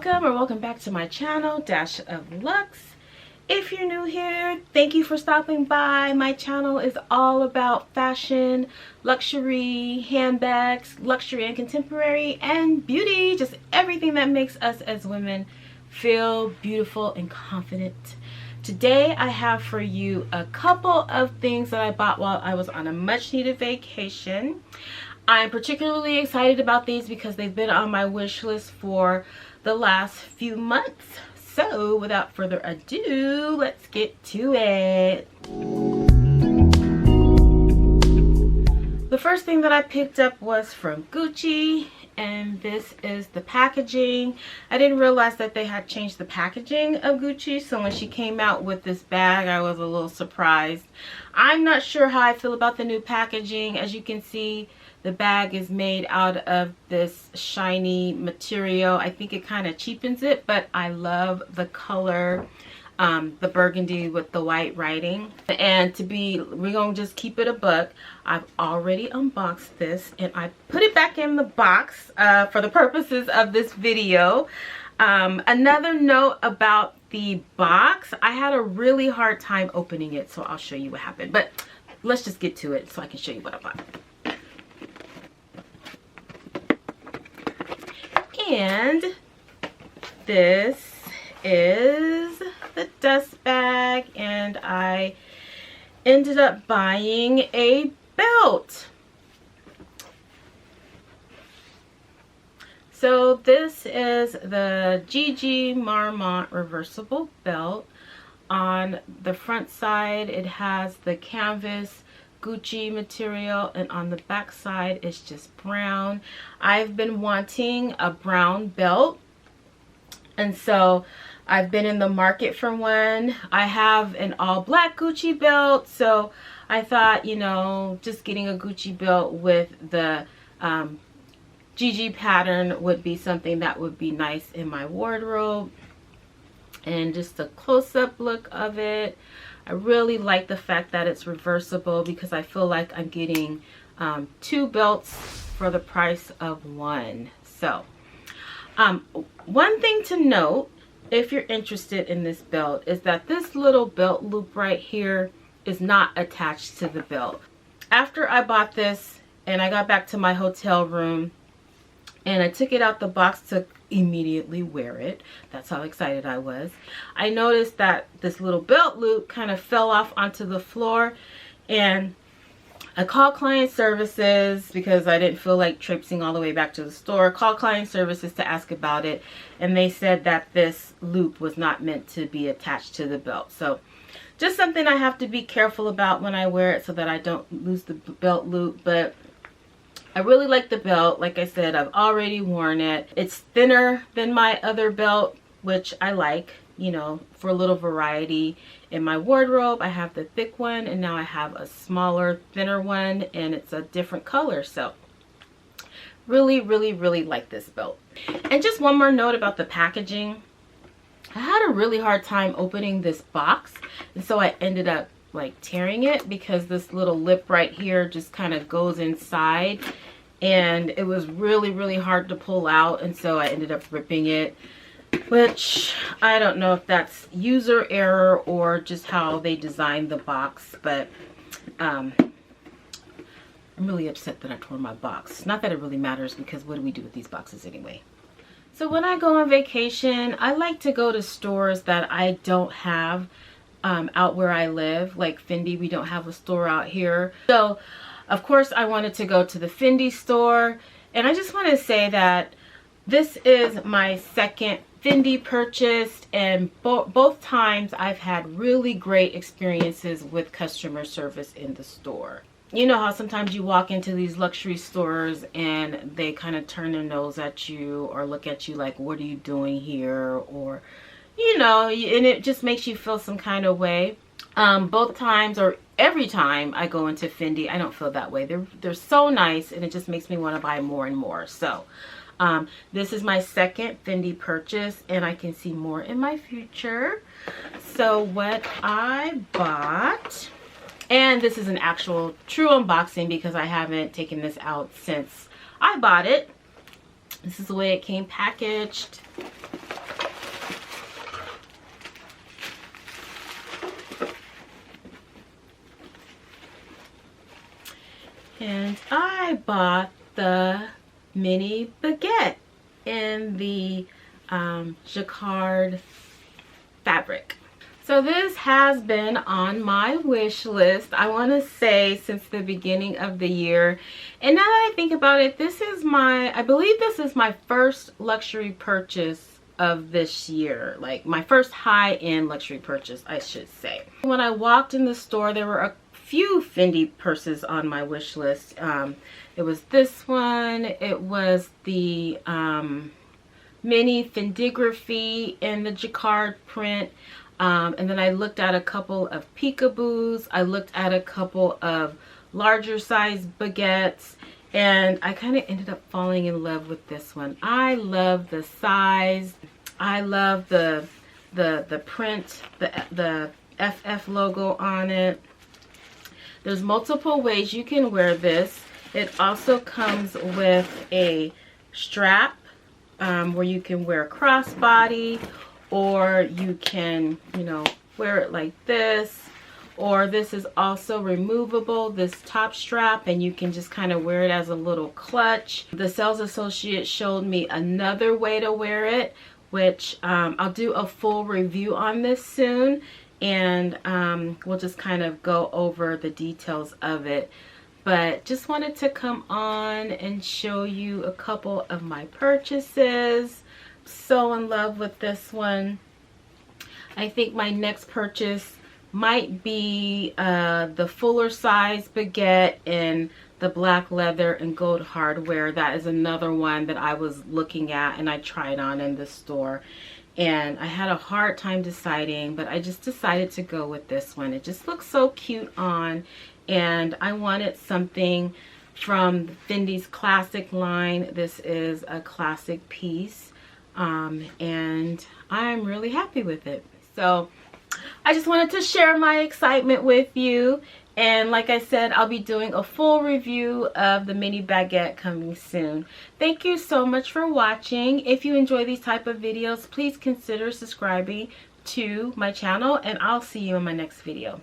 welcome back to my channel, Dash of Lux. If you're new here, thank you for stopping by. My channel is all about fashion, luxury, handbags, luxury and contemporary, and beauty. Just everything that makes us as women feel beautiful and confident. Today I have for you a couple of things that I bought while I was on a much needed vacation. I'm particularly excited about these because they've been on my wish list for the last few months. So without further ado, let's get to it. The first thing that I picked up was from Gucci, and this is the packaging. I didn't realize that they had changed the packaging of Gucci, so when she came out with this bag, I was a little surprised. I'm not sure how I feel about the new packaging. As you can see, the bag is made out of this shiny material. I think it kind of cheapens it, but I love the color, the burgundy with the white writing. And we're gonna just keep it a buck, I've already unboxed this and I put it back in the box for the purposes of this video. Another note about the box, I had a really hard time opening it, so I'll show you what happened. But let's just get to it so I can show you what I bought. And this is the dust bag, and I ended up buying a belt. So this is the Gigi Marmont reversible belt. On the front side it has the canvas Gucci material, and on the back side it's just brown. I've been wanting a brown belt, and so I've been in the market for one. I have an all black Gucci belt, so I thought, you know, just getting a Gucci belt with the Gigi pattern would be something that would be nice in my wardrobe. And just a close-up look of it. I really like the fact that it's reversible because I feel like I'm getting two belts for the price of one. So one thing to note, if you're interested in this belt, is that this little belt loop right here is not attached to the belt. After I bought this and I got back to my hotel room and I took it out the box to immediately wear it, that's how excited I was, I noticed that this little belt loop kind of fell off onto the floor, and I called client services because I didn't feel like traipsing all the way back to the store. Called client services to ask about it, and they said that this loop was not meant to be attached to the belt. So just something I have to be careful about when I wear it so that I don't lose the belt loop. But I really like the belt. Like I said, I've already worn it. It's thinner than my other belt, which I like, you know, for a little variety in my wardrobe. I have the thick one, and now I have a smaller, thinner one, and it's a different color. So really, really, really like this belt. And just one more note about the packaging. I had a really hard time opening this box, and so I ended up like tearing it because this little lip right here just kind of goes inside, and it was really, really hard to pull out, and so I ended up ripping it, which I don't know if that's user error or just how they designed the box. But I'm really upset that I tore my box. Not that it really matters, because what do we do with these boxes anyway? So when I go on vacation, I like to go to stores that I don't have out where I live. Like Fendi, we don't have a store out here. So of course I wanted to go to the Fendi store, and I just want to say that this is my second Fendi purchase, and both times I've had really great experiences with customer service in the store. You know how sometimes you walk into these luxury stores and they kind of turn their nose at you or look at you like, what are you doing here? Or, you know, and it just makes you feel some kind of way. Both times, or every time I go into Fendi, I don't feel that way. They're so nice, and it just makes me want to buy more and more. So this is my second Fendi purchase, and I can see more in my future. So what I bought, and this is an actual true unboxing because I haven't taken this out since I bought it. This is the way it came packaged. I bought the mini baguette in the jacquard fabric. So this has been on my wish list, I want to say, since the beginning of the year. And now that I think about it, I believe this is my first luxury purchase of this year. Like my first high-end luxury purchase, I should say. When I walked in the store, there were a few Fendi purses on my wish list. It was this one. It was the mini Fendigraphy in the jacquard print. And then I looked at a couple of peekaboos. I looked at a couple of larger size baguettes, and I kind of ended up falling in love with this one. I love the size. I love the print, the FF logo on it. There's multiple ways you can wear this. It also comes with a strap where you can wear a crossbody, or you can, you know, wear it like this, or this is also removable, this top strap, and you can just kind of wear it as a little clutch. The sales associate showed me another way to wear it, which I'll do a full review on this soon, and we'll just kind of go over the details of it. But just wanted to come on and show you a couple of my purchases. So in love with this one. I think my next purchase might be the fuller size baguette in the black leather and gold hardware. That is another one that I was looking at and I tried on in the store, and I had a hard time deciding, but I just decided to go with this one. It just looks so cute on, and I wanted something from Fendi's classic line. This is a classic piece. And I'm really happy with it. So I just wanted to share my excitement with you, and like I said, I'll be doing a full review of the mini baguette coming soon. Thank you so much for watching. If you enjoy these type of videos, please consider subscribing to my channel, and I'll see you in my next video.